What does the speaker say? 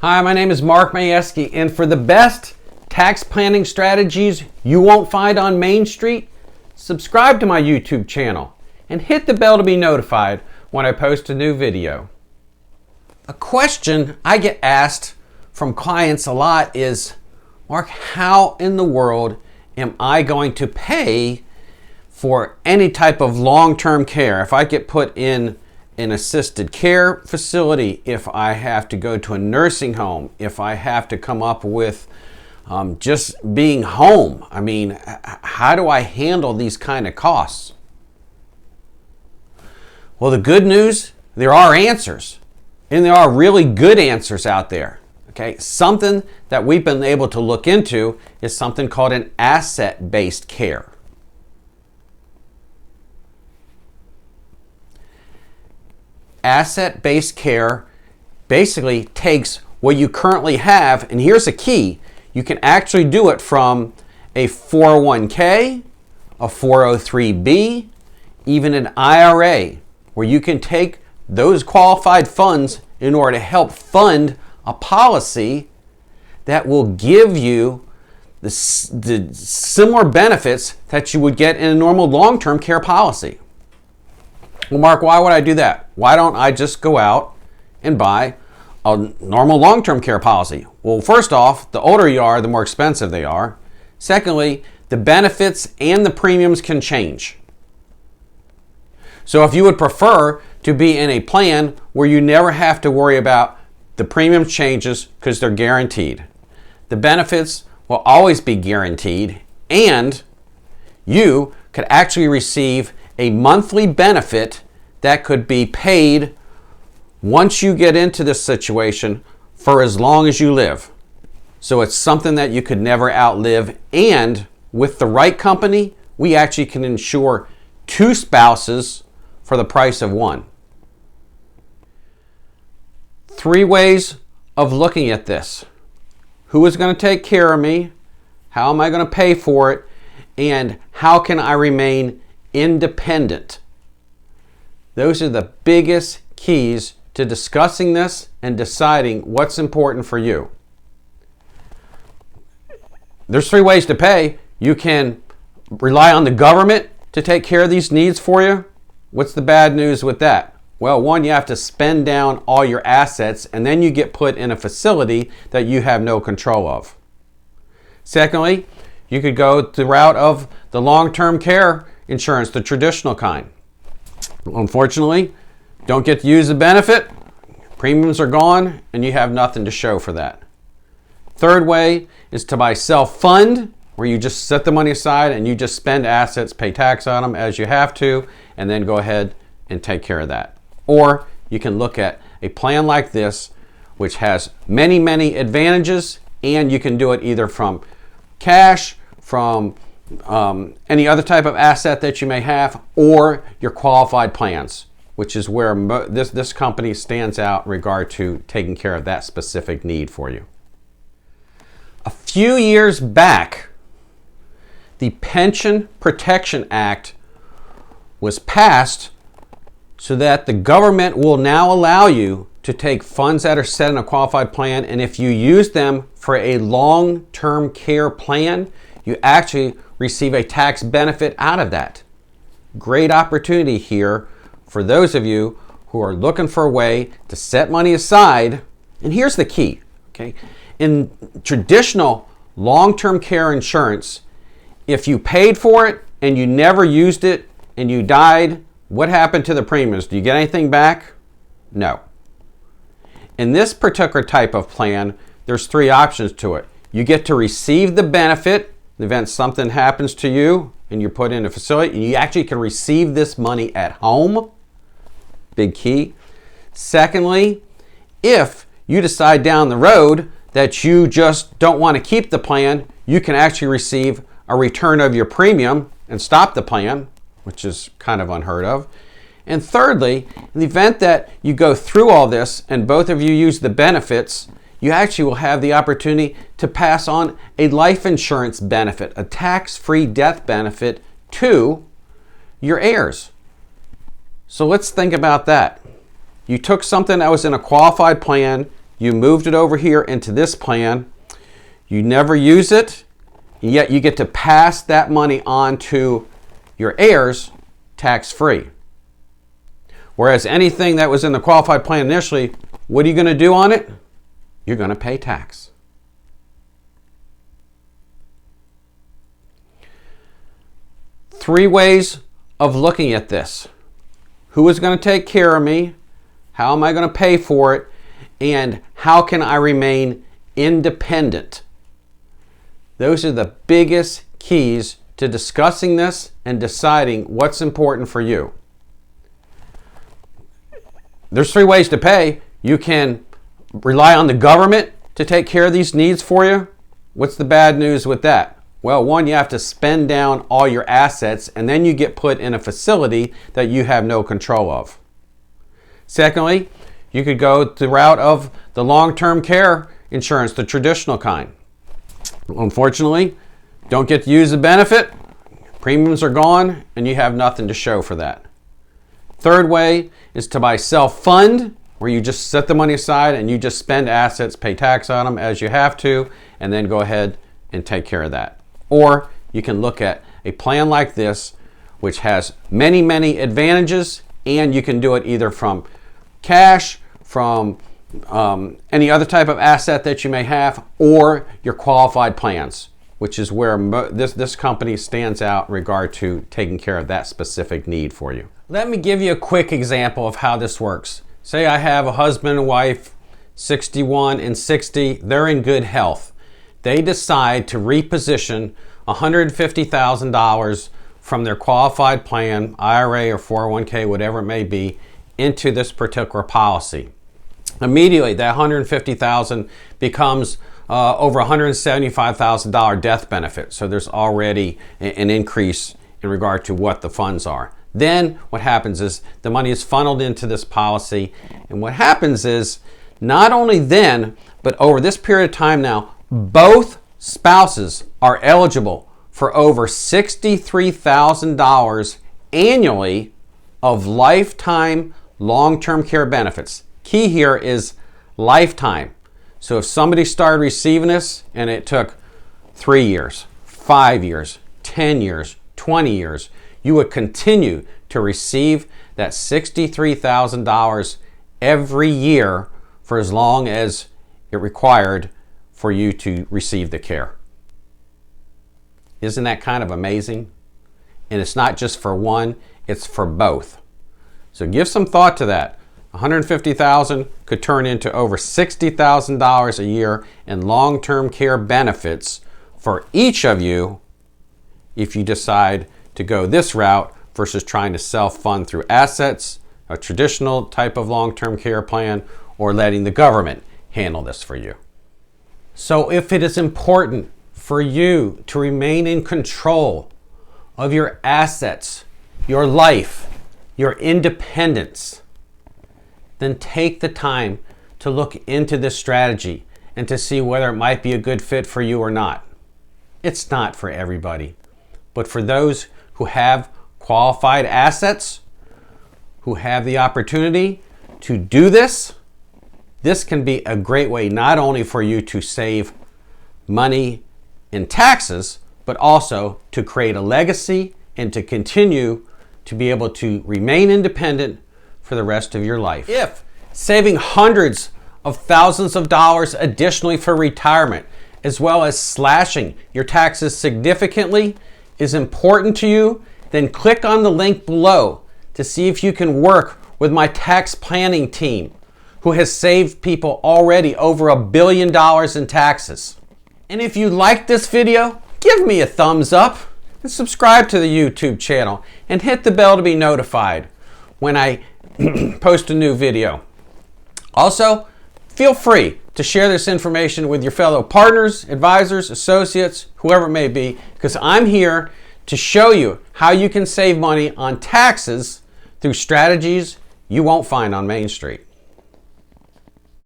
Hi, my name is Mark Maiewski, and for the best tax planning strategies you won't find on Main Street, subscribe to my YouTube channel and hit the bell to be notified when I post a new video. A question I get asked from clients a lot is, Mark, how in the world am I going to pay for any type of long-term care? If I get put in an assisted care facility, if I have to go to a nursing home, if I have to come up with just being home, I mean, how do I handle these kind of costs? Well, the good news, there are answers, and there are really good answers out there. Okay, something that we've been able to look into is something called an asset-based care. Asset-based care basically takes what you currently have, and here's the key. You can actually do it from a 401k, a 403b, even an IRA, where you can take those qualified funds in order to help fund a policy that will give you the similar benefits that you would get in a normal long-term care policy. Well, Mark, why would I do that? Why don't I just go out and buy a normal long-term care policy? Well, first off, the older you are, the more expensive they are. Secondly, the benefits and the premiums can change. So if you would prefer to be in a plan where you never have to worry about the premium changes because they're guaranteed, the benefits will always be guaranteed, and you could actually receive a monthly benefit that could be paid once you get into this situation for as long as you live. So it's something that you could never outlive, and with the right company, we actually can insure 2 spouses for the price of 1. 3 ways of looking at this. Who is going to take care of me? How am I going to pay for it? And how can I remain independent? Those are the biggest keys to discussing this and deciding what's important for you. There's 3 ways to pay. You can rely on the government to take care of these needs for you. What's the bad news with that? Well, 1, you have to spend down all your assets, and then you get put in a facility that you have no control of. Secondly, you could go the route of the long-term care insurance, the traditional kind. Unfortunately, don't get to use the benefit, premiums are gone, and you have nothing to show for that. Third way is to buy self-fund, where you just set the money aside and you just spend assets, pay tax on them as you have to, and then go ahead and take care of that. Or you can look at a plan like this, which has many, many advantages, and you can do it either from cash, from any other type of asset that you may have, or your qualified plans, which is where this company stands out in regard to taking care of that specific need for you. A few years back, the Pension Protection Act was passed so that the government will now allow you to take funds that are set in a qualified plan, and if you use them for a long-term care plan, you actually receive a tax benefit out of that. Great opportunity here for those of you who are looking for a way to set money aside. And here's the key, okay? In traditional long-term care insurance, if you paid for it and you never used it and you died, what happened to the premiums? Do you get anything back? No. In this particular type of plan, there's 3 options to it. You get to receive the benefit in the event something happens to you and you're put in a facility, and you actually can receive this money at home. Big key. Secondly, if you decide down the road that you just don't want to keep the plan, you can actually receive a return of your premium and stop the plan, which is kind of unheard of. And thirdly, in the event that you go through all this and both of you use the benefits, you actually will have the opportunity to pass on a life insurance benefit, a tax-free death benefit to your heirs. So let's think about that. You took something that was in a qualified plan, you moved it over here into this plan. You never use it, yet you get to pass that money on to your heirs tax-free. Whereas anything that was in the qualified plan initially, what are you going to do on it? You're going to pay tax. Three ways of looking at this. Who is going to take care of me? How am I going to pay for it? And how can I remain independent? Those are the biggest keys to discussing this and deciding what's important for you. There's three ways to pay. You can rely on the government to take care of these needs for you. What's the bad news with that? Well, one, you have to spend down all your assets and then you get put in a facility that you have no control of. Secondly, you could go the route of the long-term care insurance, the traditional kind. Unfortunately, don't get to use the benefit, premiums are gone, and you have nothing to show for that. Third way is to buy self-fund, where you just set the money aside and you just spend assets, pay tax on them as you have to, and then go ahead and take care of that. Or you can look at a plan like this, which has many, many advantages, and you can do it either from cash, from any other type of asset that you may have, or your qualified plans, which is where this company stands out in regard to taking care of that specific need for you. Let me give you a quick example of how this works. Say I have a husband and wife, 61 and 60, they're in good health. They decide to reposition $150,000 from their qualified plan, IRA or 401k, whatever it may be, into this particular policy. Immediately, that $150,000 becomes over $175,000 death benefit. So there's already an increase in regard to what the funds are. Then what happens is the money is funneled into this policy. And what happens is not only then, but over this period of time now, both spouses are eligible for over $63,000 annually of lifetime long-term care benefits. Key here is lifetime. So if somebody started receiving this and it took 3 years, 5 years, 10 years, 20 years, you would continue to receive that $63,000 every year for as long as it required for you to receive the care. Isn't that kind of amazing? And it's not just for one, it's for both. So give some thought to that. $150,000 could turn into over $60,000 a year in long-term care benefits for each of you if you decide to go this route versus trying to self-fund through assets, a traditional type of long-term care plan, or letting the government handle this for you. So if it is important for you to remain in control of your assets, your life, your independence, then take the time to look into this strategy and to see whether it might be a good fit for you or not. It's not for everybody, but for those who have qualified assets, who have the opportunity to do this, this can be a great way not only for you to save money in taxes, but also to create a legacy and to continue to be able to remain independent for the rest of your life. If saving hundreds of thousands of dollars additionally for retirement, as well as slashing your taxes significantly, is important to you, then click on the link below to see if you can work with my tax planning team, who has saved people already over $1 billion in taxes. And if you liked this video, give me a thumbs up and subscribe to the YouTube channel and hit the bell to be notified when I post a new video. Also, feel free to share this information with your fellow partners, advisors, associates, whoever it may be, because I'm here to show you how you can save money on taxes through strategies you won't find on Main Street.